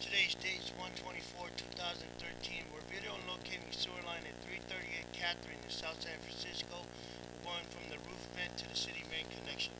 Today's date is 1/24/2013. We're video locating sewer line at 338 Catherine in South San Francisco. We're going from the roof vent to the city main connection.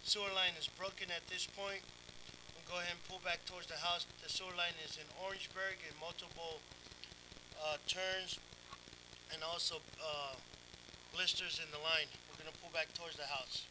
Sewer line is broken at this point. We'll go ahead and pull back towards the house. The sewer line is in Orangeburg in multiple turns and also blisters in the line. We're going to pull back towards the house.